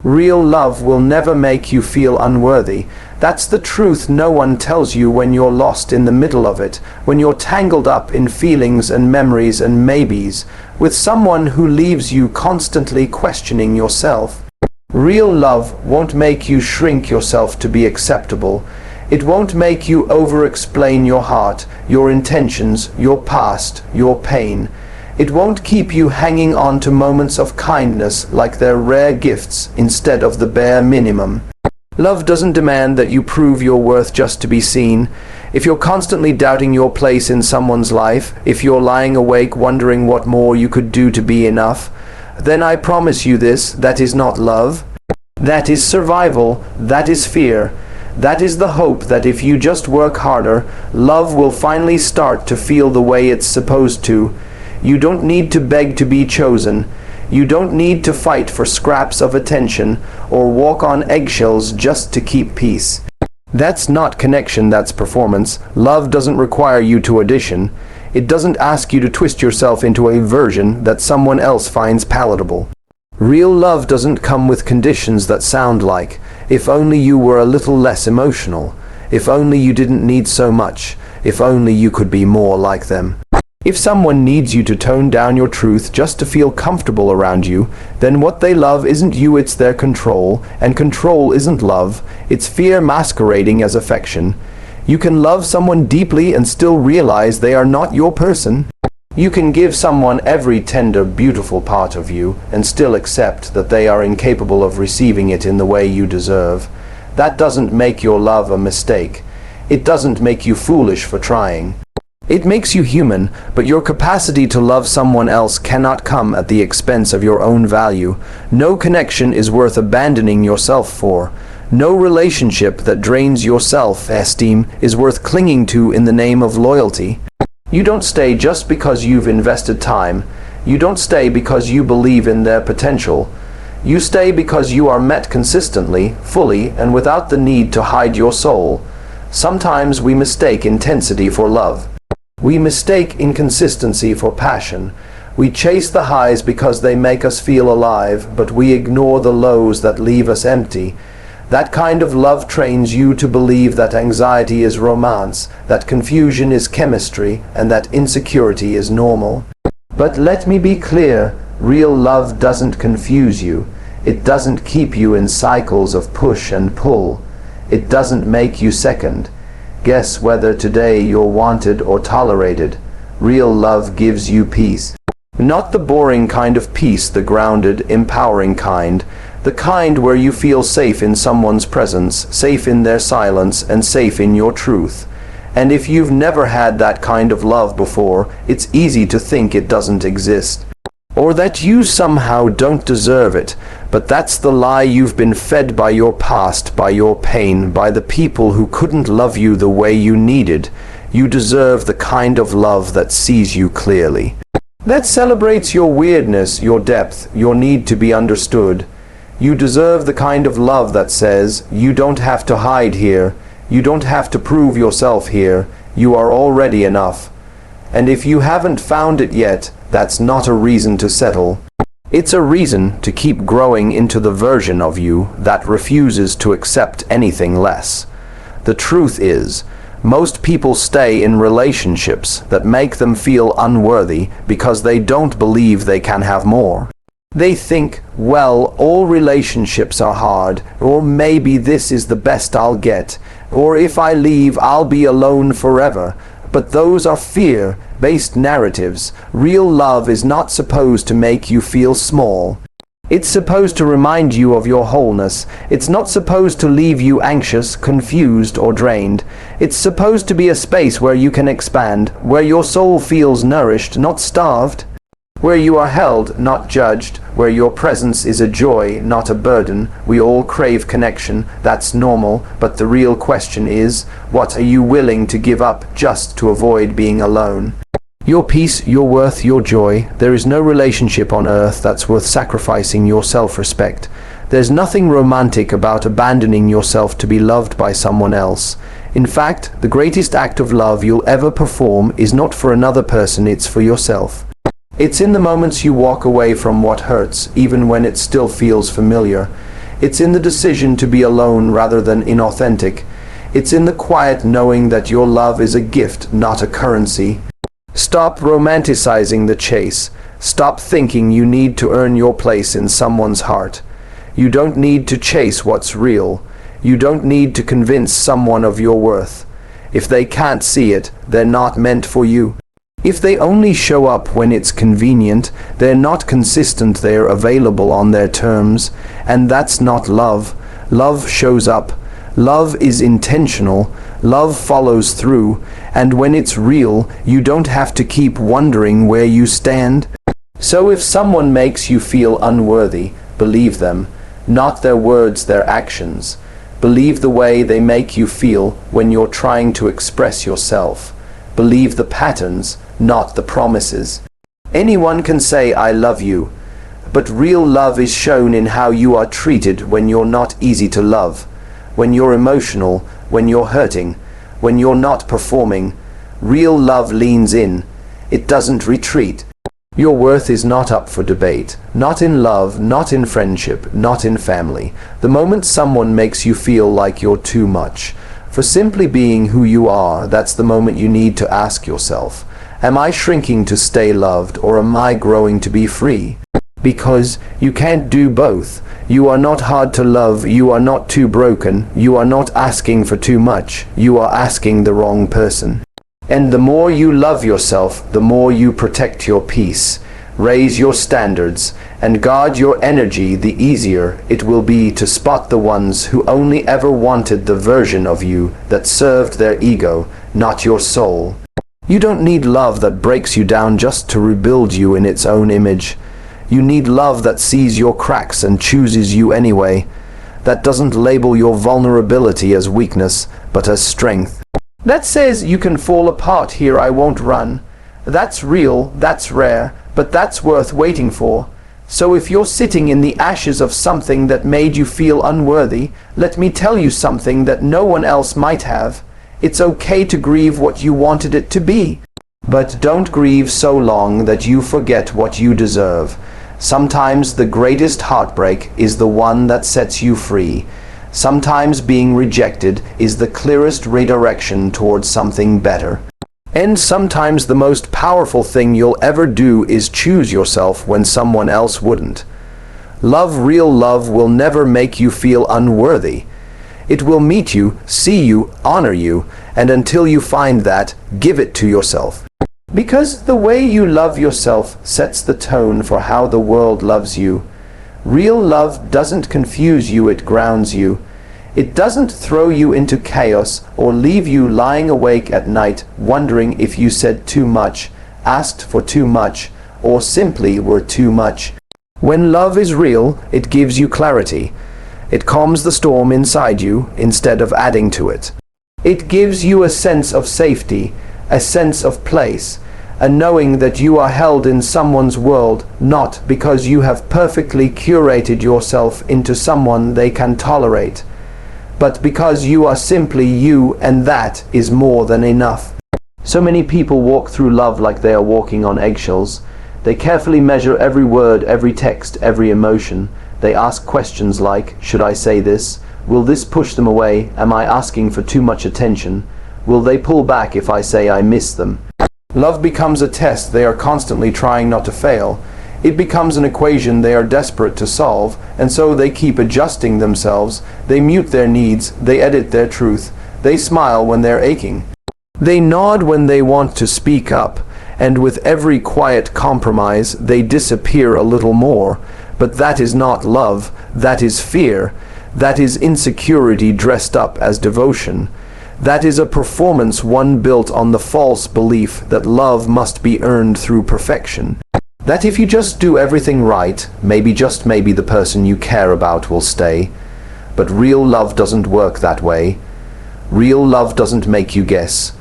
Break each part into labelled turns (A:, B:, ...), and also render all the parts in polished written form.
A: Real love will never make you feel unworthy. That's the truth no one tells you when you're lost in the middle of it, when you're tangled up in feelings and memories and maybes, with someone who leaves you constantly questioning yourself. Real love won't make you shrink yourself to be acceptable. It won't make you over-explain your heart, your intentions, your past, your pain. It won't keep you hanging on to moments of kindness like they're rare gifts instead of the bare minimum. Love doesn't demand that you prove your worth just to be seen. If you're constantly doubting your place in someone's life, if you're lying awake wondering what more you could do to be enough, then I promise you this, that is not love. That is survival, that is fear. That is the hope that if you just work harder, love will finally start to feel the way it's supposed to. You don't need to beg to be chosen. You don't need to fight for scraps of attention or walk on eggshells just to keep peace. That's not connection, that's performance. Love doesn't require you to audition. It doesn't ask you to twist yourself into a version that someone else finds palatable. Real love doesn't come with conditions that sound like, if only you were a little less emotional, if only you didn't need so much, if only you could be more like them. If someone needs you to tone down your truth just to feel comfortable around you, then what they love isn't you, it's their control, and control isn't love, it's fear masquerading as affection. You can love someone deeply and still realize they are not your person. You can give someone every tender, beautiful part of you and still accept that they are incapable of receiving it in the way you deserve. That doesn't make your love a mistake. It doesn't make you foolish for trying. It makes you human, but your capacity to love someone else cannot come at the expense of your own value. No connection is worth abandoning yourself for. No relationship that drains your self-esteem is worth clinging to in the name of loyalty. You don't stay just because you've invested time. You don't stay because you believe in their potential. You stay because you are met consistently, fully, and without the need to hide your soul. Sometimes we mistake intensity for love. We mistake inconsistency for passion. We chase the highs because they make us feel alive, but we ignore the lows that leave us empty. That kind of love trains you to believe that anxiety is romance, that confusion is chemistry, and that insecurity is normal. But let me be clear, real love doesn't confuse you. It doesn't keep you in cycles of push and pull. It doesn't make you second. Guess whether today you're wanted or tolerated. Real love gives you peace. Not the boring kind of peace, the grounded, empowering kind. The kind where you feel safe in someone's presence, safe in their silence, and safe in your truth. And if you've never had that kind of love before, it's easy to think it doesn't exist. Or that you somehow don't deserve it. But that's the lie you've been fed by your past, by your pain, by the people who couldn't love you the way you needed. You deserve the kind of love that sees you clearly. That celebrates your weirdness, your depth, your need to be understood. You deserve the kind of love that says, you don't have to hide here. You don't have to prove yourself here. You are already enough. And if you haven't found it yet, that's not a reason to settle. It's a reason to keep growing into the version of you that refuses to accept anything less. The truth is, most people stay in relationships that make them feel unworthy because they don't believe they can have more. They think, well, all relationships are hard, or maybe this is the best I'll get, or if I leave, I'll be alone forever. But those are fear-based narratives. Real love is not supposed to make you feel small. It's supposed to remind you of your wholeness. It's not supposed to leave you anxious, confused, or drained. It's supposed to be a space where you can expand, where your soul feels nourished, not starved. Where you are held, not judged, where your presence is a joy, not a burden. We all crave connection, that's normal, but the real question is, what are you willing to give up just to avoid being alone? Your peace, your worth, your joy. There is no relationship on earth that's worth sacrificing your self-respect. There's nothing romantic about abandoning yourself to be loved by someone else. In fact, the greatest act of love you'll ever perform is not for another person, it's for yourself. It's in the moments you walk away from what hurts, even when it still feels familiar. It's in the decision to be alone rather than inauthentic. It's in the quiet knowing that your love is a gift, not a currency. Stop romanticizing the chase. Stop thinking you need to earn your place in someone's heart. You don't need to chase what's real. You don't need to convince someone of your worth. If they can't see it, they're not meant for you. If they only show up when it's convenient, they're not consistent, they're available on their terms. And that's not love. Love shows up. Love is intentional. Love follows through. And when it's real, you don't have to keep wondering where you stand. So if someone makes you feel unworthy, believe them. Not their words, their actions. Believe the way they make you feel when you're trying to express yourself. Believe the patterns, not the promises. Anyone can say, "I love you," but real love is shown in how you are treated when you're not easy to love, when you're emotional, when you're hurting, when you're not performing. Real love leans in. It doesn't retreat. Your worth is not up for debate, not in love, not in friendship, not in family. The moment someone makes you feel like you're too much, for simply being who you are, that's the moment you need to ask yourself, am I shrinking to stay loved, or am I growing to be free? Because you can't do both. You are not hard to love, you are not too broken, you are not asking for too much, you are asking the wrong person. And the more you love yourself, the more you protect your peace, raise your standards, and guard your energy, the easier it will be to spot the ones who only ever wanted the version of you that served their ego, not your soul. You don't need love that breaks you down just to rebuild you in its own image. You need love that sees your cracks and chooses you anyway, that doesn't label your vulnerability as weakness, but as strength. That says you can fall apart here, I won't run. That's real, that's rare, but that's worth waiting for. So if you're sitting in the ashes of something that made you feel unworthy, let me tell you something that no one else might have. It's okay to grieve what you wanted it to be. But don't grieve so long that you forget what you deserve. Sometimes the greatest heartbreak is the one that sets you free. Sometimes being rejected is the clearest redirection towards something better. And sometimes the most powerful thing you'll ever do is choose yourself when someone else wouldn't. Love, real love, will never make you feel unworthy. It will meet you, see you, honor you, and until you find that, give it to yourself. Because the way you love yourself sets the tone for how the world loves you. Real love doesn't confuse you, it grounds you. It doesn't throw you into chaos or leave you lying awake at night wondering if you said too much, asked for too much, or simply were too much. When love is real, it gives you clarity. It calms the storm inside you instead of adding to it. It gives you a sense of safety, a sense of place, a knowing that you are held in someone's world, not because you have perfectly curated yourself into someone they can tolerate, but because you are simply you, and that is more than enough. So many people walk through love like they are walking on eggshells. They carefully measure every word, every text, every emotion. They ask questions like, should I say this? Will this push them away? Am I asking for too much attention? Will they pull back if I say I miss them? Love becomes a test they are constantly trying not to fail. It becomes an equation they are desperate to solve, and so they keep adjusting themselves. They mute their needs, they edit their truth, they smile when they're aching. They nod when they want to speak up, and with every quiet compromise they disappear a little more. But that is not love, that is fear. That is insecurity dressed up as devotion. That is a performance one built on the false belief that love must be earned through perfection. That if you just do everything right, maybe, just maybe, the person you care about will stay. But real love doesn't work that way. Real love doesn't make you guess.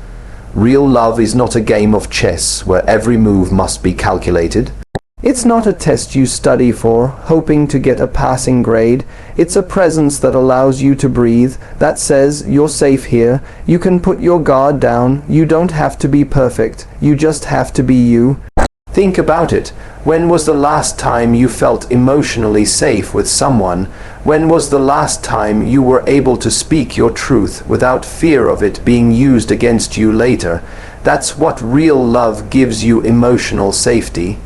A: Real love is not a game of chess where every move must be calculated. It's not a test you study for, hoping to get a passing grade. It's a presence that allows you to breathe, that says you're safe here, you can put your guard down, you don't have to be perfect, you just have to be you. Think about it. When was the last time you felt emotionally safe with someone? When was the last time you were able to speak your truth without fear of it being used against you later? That's what real love gives you: emotional safety.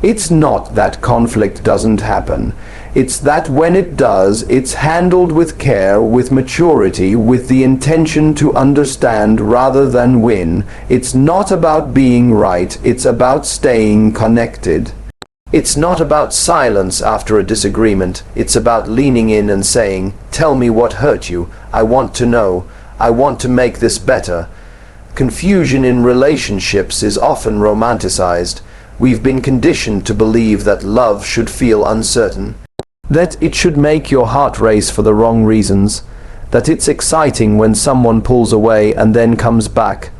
A: It's not that conflict doesn't happen. It's that when it does, it's handled with care, with maturity, with the intention to understand rather than win. It's not about being right, it's about staying connected. It's not about silence after a disagreement. It's about leaning in and saying, "Tell me what hurt you. I want to know. I want to make this better." Confusion in relationships is often romanticized. We've been conditioned to believe that love should feel uncertain, that it should make your heart race for the wrong reasons, that it's exciting when someone pulls away and then comes back,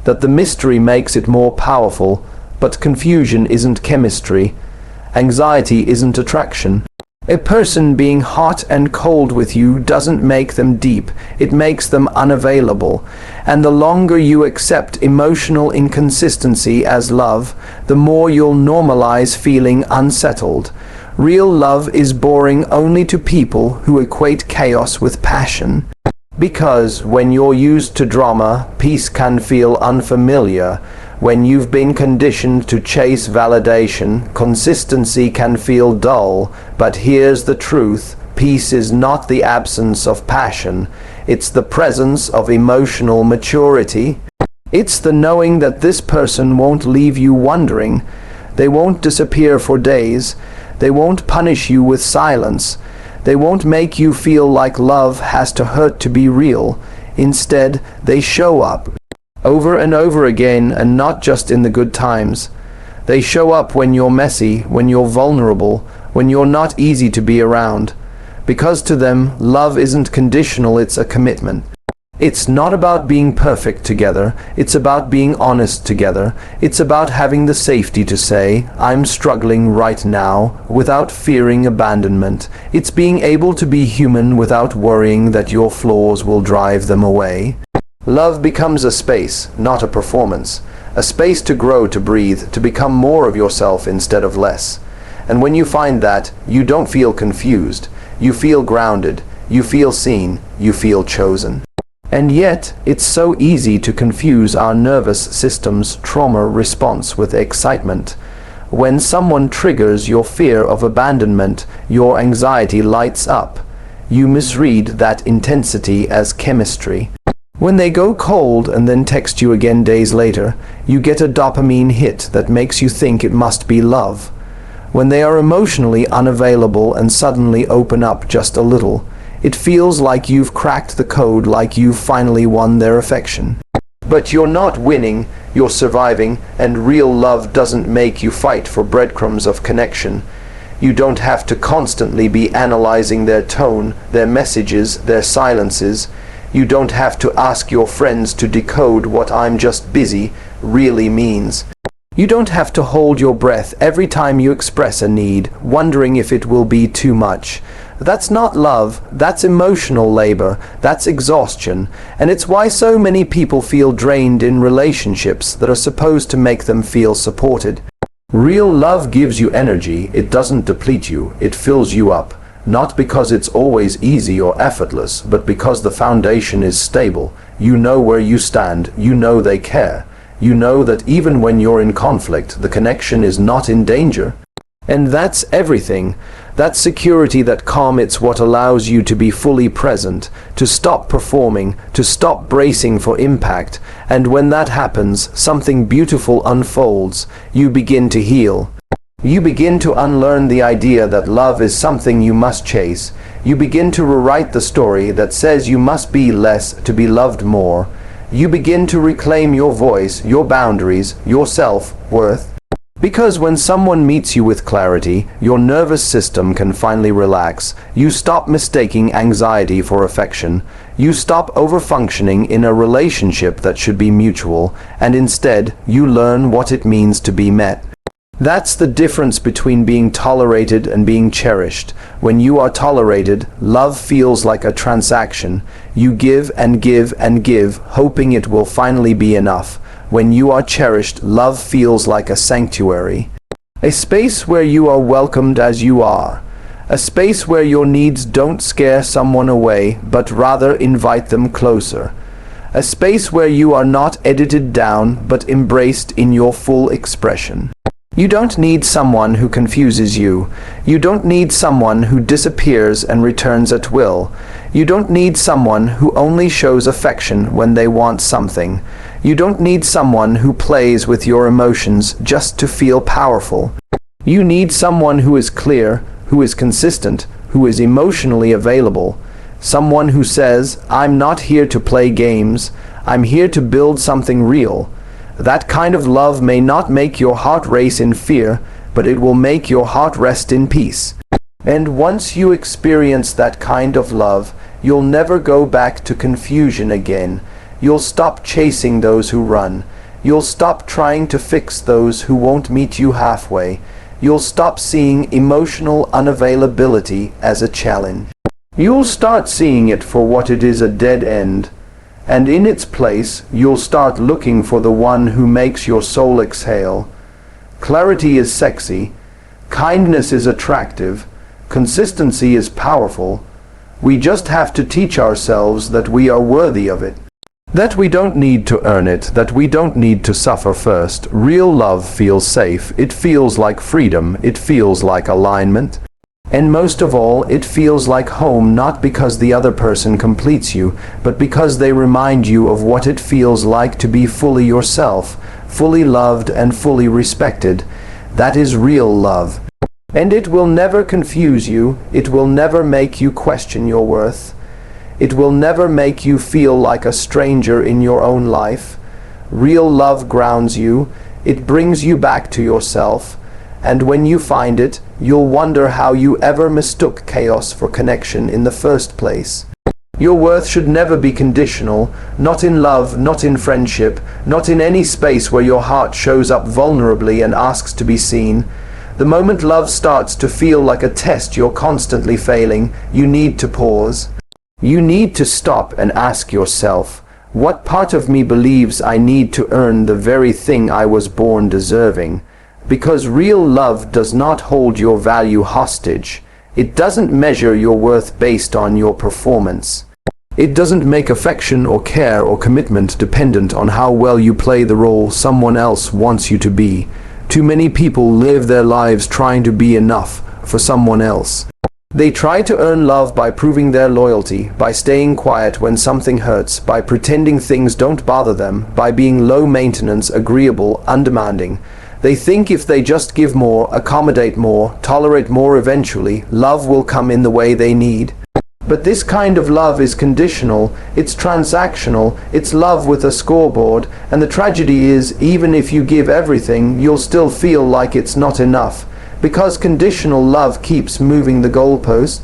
A: that the mystery makes it more powerful. But confusion isn't chemistry. Anxiety isn't attraction. A person being hot and cold with you doesn't make them deep, it makes them unavailable. And the longer you accept emotional inconsistency as love, the more you'll normalize feeling unsettled. Real love is boring only to people who equate chaos with passion. Because when you're used to drama, peace can feel unfamiliar. When you've been conditioned to chase validation, consistency can feel dull. But here's the truth: peace is not the absence of passion. It's the presence of emotional maturity. It's the knowing that this person won't leave you wondering. They won't disappear for days. They won't punish you with silence. They won't make you feel like love has to hurt to be real. Instead, they show up over and over again, and not just in the good times. They show up when you're messy, when you're vulnerable, when you're not easy to be around. Because to them, love isn't conditional, it's a commitment. It's not about being perfect together, it's about being honest together. It's about having the safety to say, "I'm struggling right now," without fearing abandonment. It's being able to be human without worrying that your flaws will drive them away. Love becomes a space, not a performance. A space to grow, to breathe, to become more of yourself instead of less. And when you find that, you don't feel confused. You feel grounded. You feel seen. You feel chosen. And yet, it's so easy to confuse our nervous system's trauma response with excitement. When someone triggers your fear of abandonment, your anxiety lights up. You misread that intensity as chemistry. When they go cold and then text you again days later, you get a dopamine hit that makes you think it must be love. When they are emotionally unavailable and suddenly open up just a little, it feels like you've cracked the code, like you've finally won their affection. But you're not winning, you're surviving, and real love doesn't make you fight for breadcrumbs of connection. You don't have to constantly be analyzing their tone, their messages, their silences. You don't have to ask your friends to decode what "I'm just busy" really means. You don't have to hold your breath every time you express a need, wondering if it will be too much. That's not love, that's emotional labor, that's exhaustion, and it's why so many people feel drained in relationships that are supposed to make them feel supported. Real love gives you energy, it doesn't deplete you, it fills you up. Not because it's always easy or effortless, but because the foundation is stable. You know where you stand, you know they care. You know that even when you're in conflict, the connection is not in danger. And that's everything. That security, that calm, it's what allows you to be fully present, to stop performing, to stop bracing for impact. And when that happens, something beautiful unfolds. You begin to heal. You begin to unlearn the idea that love is something you must chase. You begin to rewrite the story that says you must be less to be loved more. You begin to reclaim your voice, your boundaries, your self-worth. Because when someone meets you with clarity, your nervous system can finally relax. You stop mistaking anxiety for affection. You stop overfunctioning in a relationship that should be mutual, and instead, you learn what it means to be met. That's the difference between being tolerated and being cherished. When you are tolerated, love feels like a transaction. You give and give and give, hoping it will finally be enough. When you are cherished, love feels like a sanctuary. A space where you are welcomed as you are. A space where your needs don't scare someone away, but rather invite them closer. A space where you are not edited down, but embraced in your full expression. You don't need someone who confuses you. You don't need someone who disappears and returns at will. You don't need someone who only shows affection when they want something. You don't need someone who plays with your emotions just to feel powerful. You need someone who is clear, who is consistent, who is emotionally available. Someone who says, "I'm not here to play games. I'm here to build something real." That kind of love may not make your heart race in fear, but it will make your heart rest in peace. And once you experience that kind of love, you'll never go back to confusion again. You'll stop chasing those who run. You'll stop trying to fix those who won't meet you halfway. You'll stop seeing emotional unavailability as a challenge. You'll start seeing it for what it is, a dead end. And in its place, you'll start looking for the one who makes your soul exhale. Clarity is sexy. Kindness is attractive. Consistency is powerful. We just have to teach ourselves that we are worthy of it. That we don't need to earn it, that we don't need to suffer first. Real love feels safe. It feels like freedom. It feels like alignment. And most of all, it feels like home, not because the other person completes you, but because they remind you of what it feels like to be fully yourself, fully loved and fully respected. That is real love. And it will never confuse you. It will never make you question your worth. It will never make you feel like a stranger in your own life. Real love grounds you. It brings you back to yourself. And when you find it, you'll wonder how you ever mistook chaos for connection in the first place. Your worth should never be conditional, not in love, not in friendship, not in any space where your heart shows up vulnerably and asks to be seen. The moment love starts to feel like a test you're constantly failing, you need to pause. You need to stop and ask yourself, what part of me believes I need to earn the very thing I was born deserving? Because real love does not hold your value hostage. It doesn't measure your worth based on your performance. It doesn't make affection or care or commitment dependent on how well you play the role someone else wants you to be. Too many people live their lives trying to be enough for someone else. They try to earn love by proving their loyalty, by staying quiet when something hurts, by pretending things don't bother them, by being low maintenance, agreeable, undemanding. They think if they just give more, accommodate more, tolerate more, eventually, love will come in the way they need. But this kind of love is conditional, it's transactional, it's love with a scoreboard, and the tragedy is, even if you give everything, you'll still feel like it's not enough, because conditional love keeps moving the goalpost.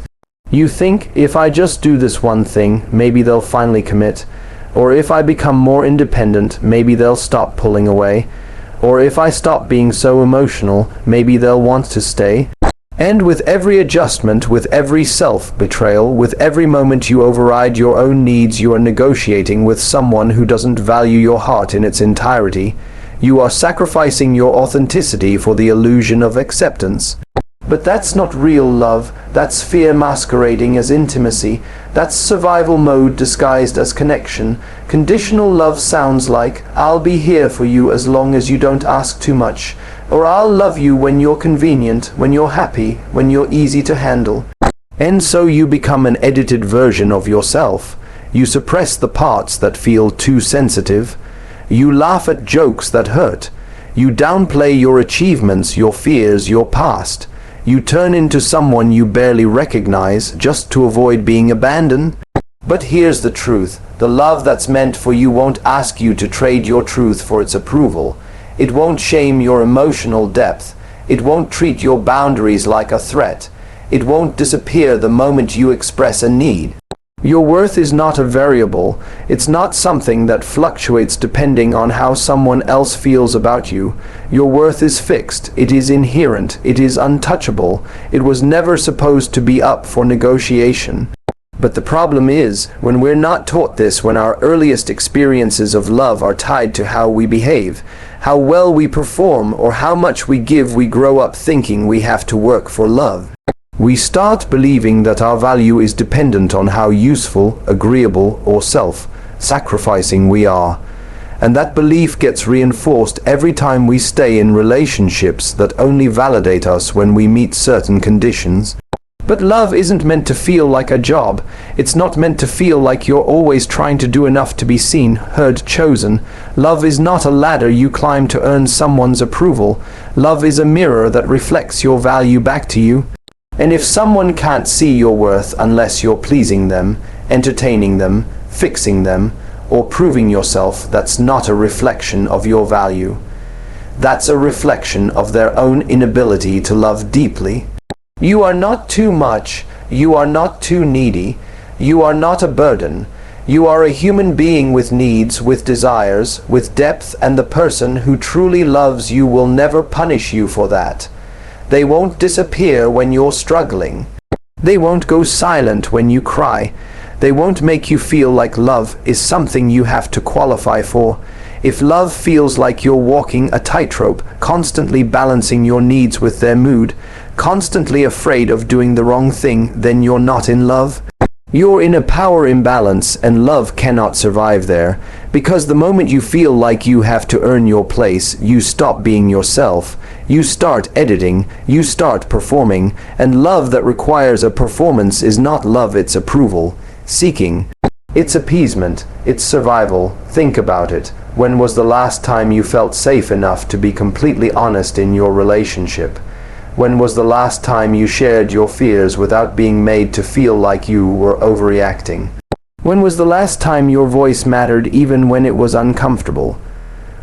A: You think, if I just do this one thing, maybe they'll finally commit, or if I become more independent, maybe they'll stop pulling away. Or if I stop being so emotional, maybe they'll want to stay. And with every adjustment, with every self-betrayal, with every moment you override your own needs, you are negotiating with someone who doesn't value your heart in its entirety. You are sacrificing your authenticity for the illusion of acceptance. But that's not real love. That's fear masquerading as intimacy. That's survival mode disguised as connection. Conditional love sounds like, I'll be here for you as long as you don't ask too much. Or I'll love you when you're convenient, when you're happy, when you're easy to handle. And so you become an edited version of yourself. You suppress the parts that feel too sensitive. You laugh at jokes that hurt. You downplay your achievements, your fears, your past. You turn into someone you barely recognize just to avoid being abandoned. But here's the truth. The love that's meant for you won't ask you to trade your truth for its approval. It won't shame your emotional depth. It won't treat your boundaries like a threat. It won't disappear the moment you express a need. Your worth is not a variable. It's not something that fluctuates depending on how someone else feels about you. Your worth is fixed. It is inherent. It is untouchable. It was never supposed to be up for negotiation. But the problem is, when we're not taught this, when our earliest experiences of love are tied to how we behave, how well we perform, or how much we give, we grow up thinking we have to work for love. We start believing that our value is dependent on how useful, agreeable, or self-sacrificing we are. And that belief gets reinforced every time we stay in relationships that only validate us when we meet certain conditions. But love isn't meant to feel like a job. It's not meant to feel like you're always trying to do enough to be seen, heard, chosen. Love is not a ladder you climb to earn someone's approval. Love is a mirror that reflects your value back to you. And if someone can't see your worth unless you're pleasing them, entertaining them, fixing them, or proving yourself, that's not a reflection of your value. That's a reflection of their own inability to love deeply. You are not too much. You are not too needy. You are not a burden. You are a human being with needs, with desires, with depth, and the person who truly loves you will never punish you for that. They won't disappear when you're struggling. They won't go silent when you cry. They won't make you feel like love is something you have to qualify for. If love feels like you're walking a tightrope, constantly balancing your needs with their mood, constantly afraid of doing the wrong thing, then you're not in love. You're in a power imbalance, and love cannot survive there. Because the moment you feel like you have to earn your place, you stop being yourself. You start editing, you start performing, and love that requires a performance is not love, it's approval. Seeking. It's appeasement. It's survival. Think about it. When was the last time you felt safe enough to be completely honest in your relationship? When was the last time you shared your fears without being made to feel like you were overreacting? When was the last time your voice mattered even when it was uncomfortable?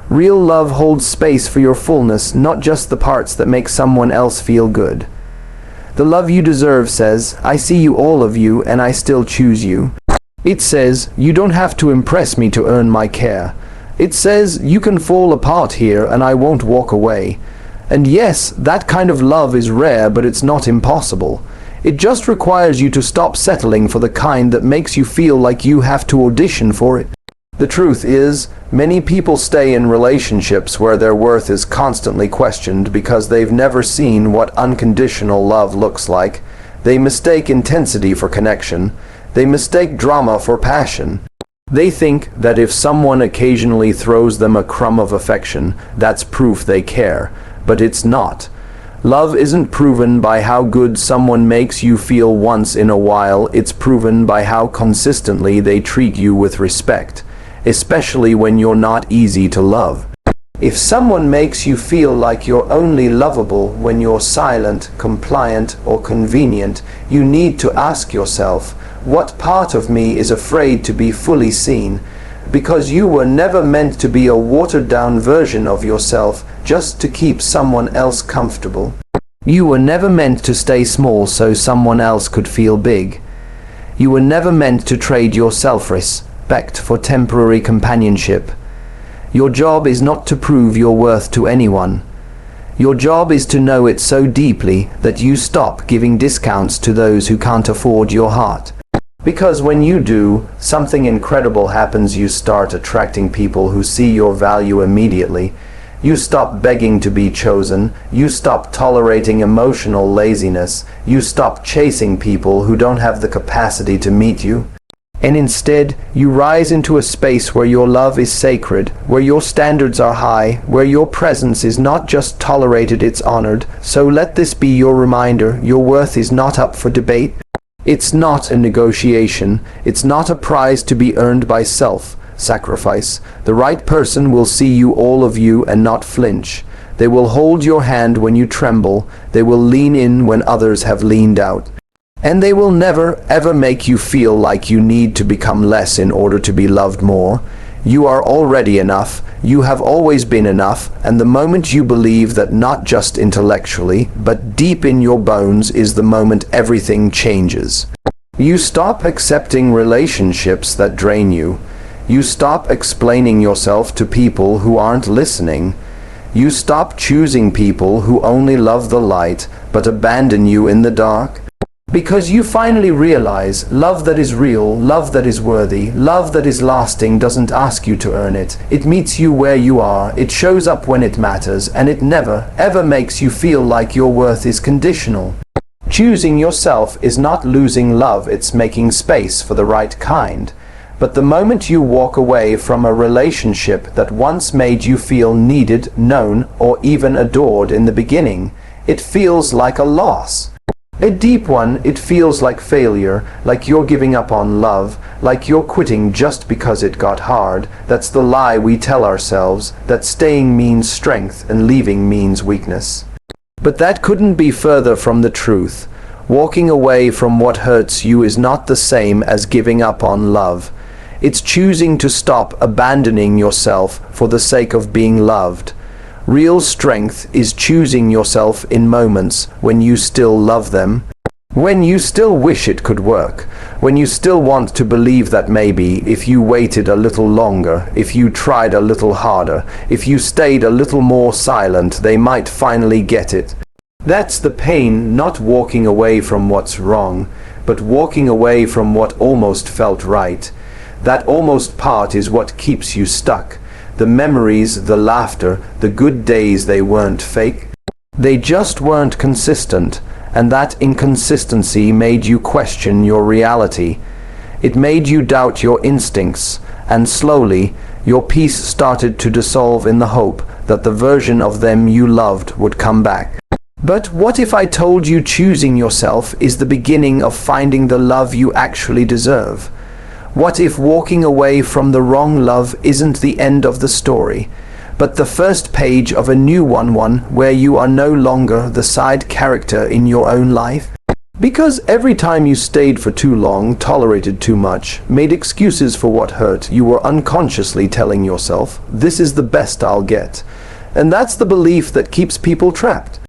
A: Real love holds space for your fullness, not just the parts that make someone else feel good. The love you deserve says, I see you, all of you, and I still choose you. It says, you don't have to impress me to earn my care. It says, you can fall apart here and I won't walk away. And yes, that kind of love is rare, but it's not impossible. It just requires you to stop settling for the kind that makes you feel like you have to audition for it. The truth is, many people stay in relationships where their worth is constantly questioned because they've never seen what unconditional love looks like. They mistake intensity for connection. They mistake drama for passion. They think that if someone occasionally throws them a crumb of affection, that's proof they care. But it's not. Love isn't proven by how good someone makes you feel once in a while. It's proven by how consistently they treat you with respect, especially when you're not easy to love. If someone makes you feel like you're only lovable when you're silent, compliant, or convenient, you need to ask yourself, what part of me is afraid to be fully seen? Because you were never meant to be a watered-down version of yourself just to keep someone else comfortable. You were never meant to stay small so someone else could feel big. You were never meant to trade your self-respect for temporary companionship. Your job is not to prove your worth to anyone. Your job is to know it so deeply that you stop giving discounts to those who can't afford your heart. Because when you do, something incredible happens. You start attracting people who see your value immediately. You stop begging to be chosen. You stop tolerating emotional laziness. You stop chasing people who don't have the capacity to meet you. And instead, you rise into a space where your love is sacred, where your standards are high, where your presence is not just tolerated, it's honored. So let this be your reminder. Your worth is not up for debate. It's not a negotiation. It's not a prize to be earned by self-sacrifice. The right person will see you, all of you, and not flinch. They will hold your hand when you tremble. They will lean in when others have leaned out. And they will never, ever make you feel like you need to become less in order to be loved more. You are already enough. You have always been enough. And the moment you believe that, not just intellectually, but deep in your bones, is the moment everything changes. You stop accepting relationships that drain you. You stop explaining yourself to people who aren't listening. You stop choosing people who only love the light but abandon you in the dark. Because you finally realize love that is real, love that is worthy, love that is lasting doesn't ask you to earn it. It meets you where you are, it shows up when it matters, and it never, ever makes you feel like your worth is conditional. Choosing yourself is not losing love, it's making space for the right kind. But the moment you walk away from a relationship that once made you feel needed, known, or even adored in the beginning, it feels like a loss. A deep one. It feels like failure, like you're giving up on love, like you're quitting just because it got hard. That's the lie we tell ourselves, that staying means strength and leaving means weakness. But that couldn't be further from the truth. Walking away from what hurts you is not the same as giving up on love. It's choosing to stop abandoning yourself for the sake of being loved. Real strength is choosing yourself in moments when you still love them, when you still wish it could work, when you still want to believe that maybe if you waited a little longer, if you tried a little harder, if you stayed a little more silent, they might finally get it. That's the pain, not walking away from what's wrong, but walking away from what almost felt right. That almost part is what keeps you stuck. The memories, the laughter, the good days, they weren't fake. They just weren't consistent, and that inconsistency made you question your reality. It made you doubt your instincts, and slowly, your peace started to dissolve in the hope that the version of them you loved would come back. But what if I told you choosing yourself is the beginning of finding the love you actually deserve? What if walking away from the wrong love isn't the end of the story, but the first page of a new one where you are no longer the side character in your own life? Because every time you stayed for too long, tolerated too much, made excuses for what hurt, you were unconsciously telling yourself, this is the best I'll get. And that's the belief that keeps people trapped.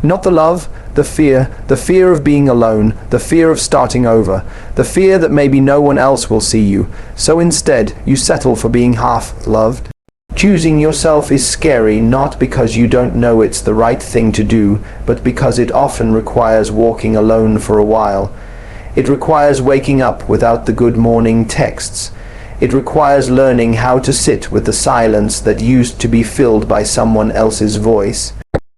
A: Not the love, the fear of being alone, the fear of starting over, the fear that maybe no one else will see you. So instead, you settle for being half loved. Choosing yourself is scary not because you don't know it's the right thing to do, but because it often requires walking alone for a while. It requires waking up without the good morning texts. It requires learning how to sit with the silence that used to be filled by someone else's voice.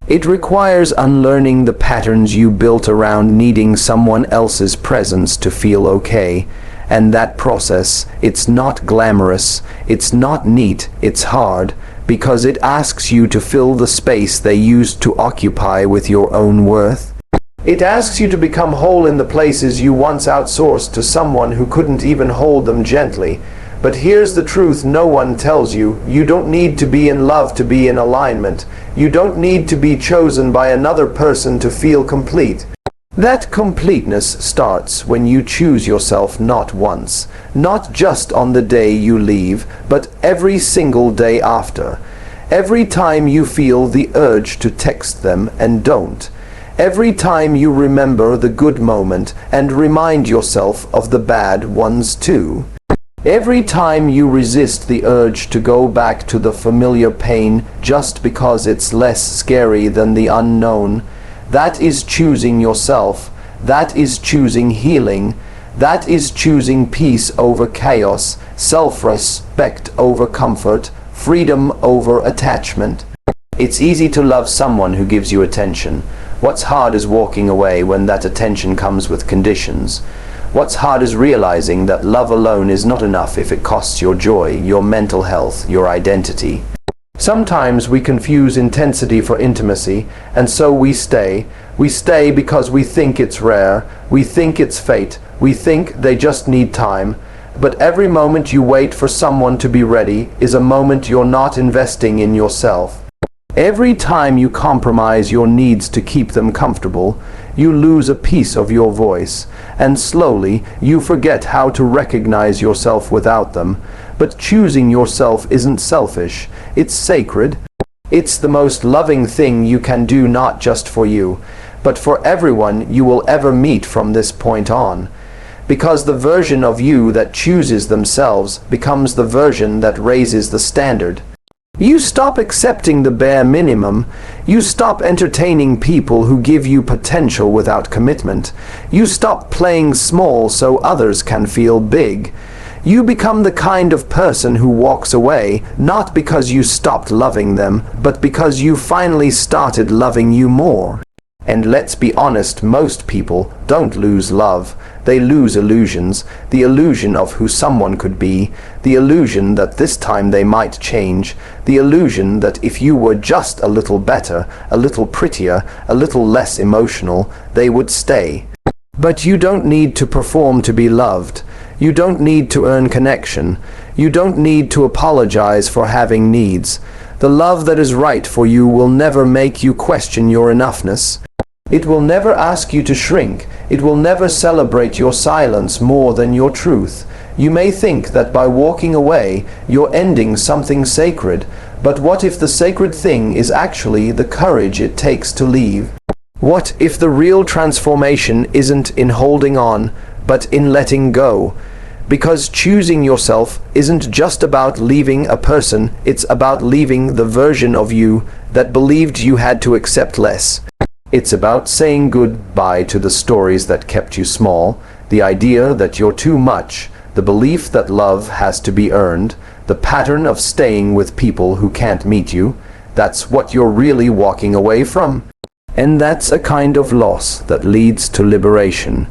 A: It requires unlearning the patterns you built around needing someone else's presence to feel okay. And that process, it's not glamorous, it's not neat, it's hard, because it asks you to fill the space they used to occupy with your own worth. It asks you to become whole in the places you once outsourced to someone who couldn't even hold them gently. But here's the truth no one tells you. You don't need to be in love to be in alignment. You don't need to be chosen by another person to feel complete. That completeness starts when you choose yourself not once, not just on the day you leave, but every single day after. Every time you feel the urge to text them and don't. Every time you remember the good moment and remind yourself of the bad ones too. Every time you resist the urge to go back to the familiar pain just because it's less scary than the unknown. That is choosing yourself. That is choosing healing. That is choosing peace over chaos, self-respect over comfort, freedom over attachment. It's easy to love someone who gives you attention. What's hard is walking away when that attention comes with conditions. What's hard is realizing that love alone is not enough if it costs your joy, your mental health, your identity. Sometimes we confuse intensity for intimacy, and so we stay. We stay because we think it's rare, we think it's fate, we think they just need time. But every moment you wait for someone to be ready is a moment you're not investing in yourself. Every time you compromise your needs to keep them comfortable, you lose a piece of your voice, and slowly you forget how to recognize yourself without them. But choosing yourself isn't selfish, it's sacred. It's the most loving thing you can do, not just for you, but for everyone you will ever meet from this point on. Because the version of you that chooses themselves becomes the version that raises the standard. You stop accepting the bare minimum. You stop entertaining people who give you potential without commitment. You stop playing small so others can feel big. You become the kind of person who walks away, not because you stopped loving them, but because you finally started loving you more. And let's be honest, most people don't lose love. They lose illusions, the illusion of who someone could be, the illusion that this time they might change, the illusion that if you were just a little better, a little prettier, a little less emotional, they would stay. But you don't need to perform to be loved. You don't need to earn connection. You don't need to apologize for having needs. The love that is right for you will never make you question your enoughness. It will never ask you to shrink. It will never celebrate your silence more than your truth. You may think that by walking away, you're ending something sacred, but what if the sacred thing is actually the courage it takes to leave? What if the real transformation isn't in holding on, but in letting go? Because choosing yourself isn't just about leaving a person, it's about leaving the version of you that believed you had to accept less. It's about saying goodbye to the stories that kept you small, the idea that you're too much, the belief that love has to be earned, the pattern of staying with people who can't meet you. That's what you're really walking away from. And that's a kind of loss that leads to liberation.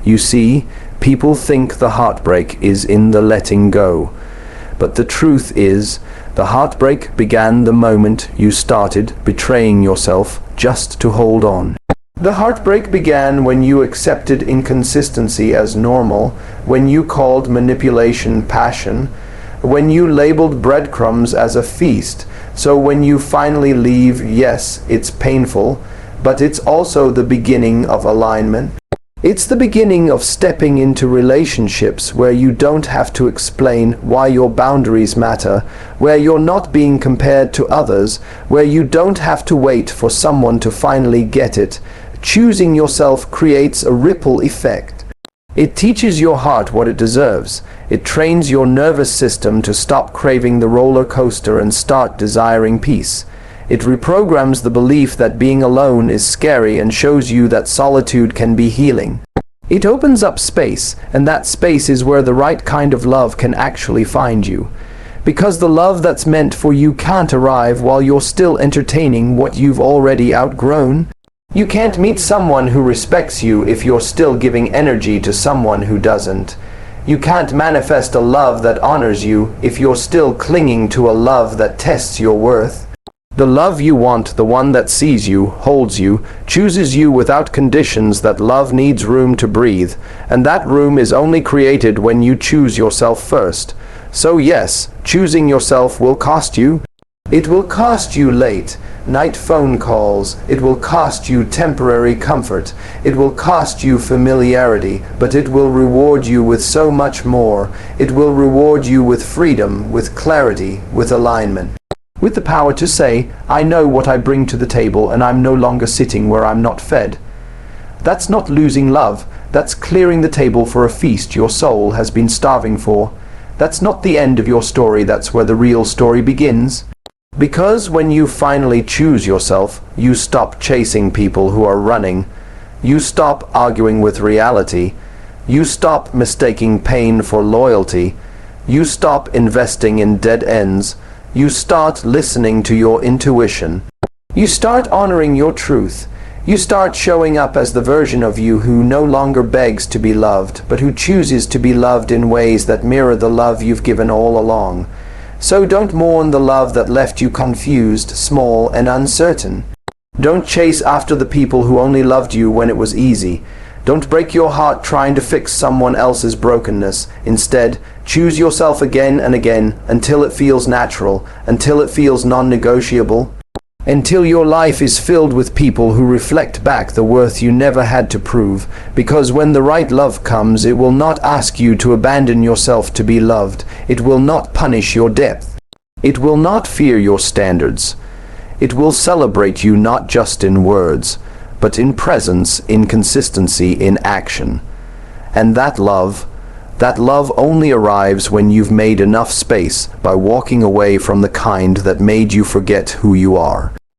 A: You see, people think the heartbreak is in the letting go. But the truth is, the heartbreak began the moment you started betraying yourself just to hold on. The heartbreak began when you accepted inconsistency as normal, when you called manipulation passion, when you labeled breadcrumbs as a feast. So when you finally leave, yes, it's painful, but it's also the beginning of alignment. It's the beginning of stepping into relationships where you don't have to explain why your boundaries matter, where you're not being compared to others, where you don't have to wait for someone to finally get it. Choosing yourself creates a ripple effect. It teaches your heart what it deserves. It trains your nervous system to stop craving the roller coaster and start desiring peace. It reprograms the belief that being alone is scary and shows you that solitude can be healing. It opens up space, and that space is where the right kind of love can actually find you. Because the love that's meant for you can't arrive while you're still entertaining what you've already outgrown. You can't meet someone who respects you if you're still giving energy to someone who doesn't. You can't manifest a love that honors you if you're still clinging to a love that tests your worth. The love you want, the one that sees you, holds you, chooses you without conditions, that love needs room to breathe, and that room is only created when you choose yourself first. So yes, choosing yourself will cost you. It will cost you late night phone calls. It will cost you temporary comfort. It will cost you familiarity, but it will reward you with so much more. It will reward you with freedom, with clarity, with alignment. With the power to say, I know what I bring to the table and I'm no longer sitting where I'm not fed. That's not losing love. That's clearing the table for a feast your soul has been starving for. That's not the end of your story. That's where the real story begins. Because when you finally choose yourself, you stop chasing people who are running. You stop arguing with reality. You stop mistaking pain for loyalty. You stop investing in dead ends. You start listening to your intuition. You start honoring your truth. You start showing up as the version of you who no longer begs to be loved, but who chooses to be loved in ways that mirror the love you've given all along. So don't mourn the love that left you confused, small, and uncertain. Don't chase after the people who only loved you when it was easy. Don't break your heart trying to fix someone else's brokenness. Instead, choose yourself again and again until it feels natural, until it feels non-negotiable, until your life is filled with people who reflect back the worth you never had to prove. Because when the right love comes, it will not ask you to abandon yourself to be loved. It will not punish your depth. It will not fear your standards. It will celebrate you not just in words, but in presence, in consistency, in action. And that love, That love only arrives when you've made enough space by walking away from the kind that made you forget who you are.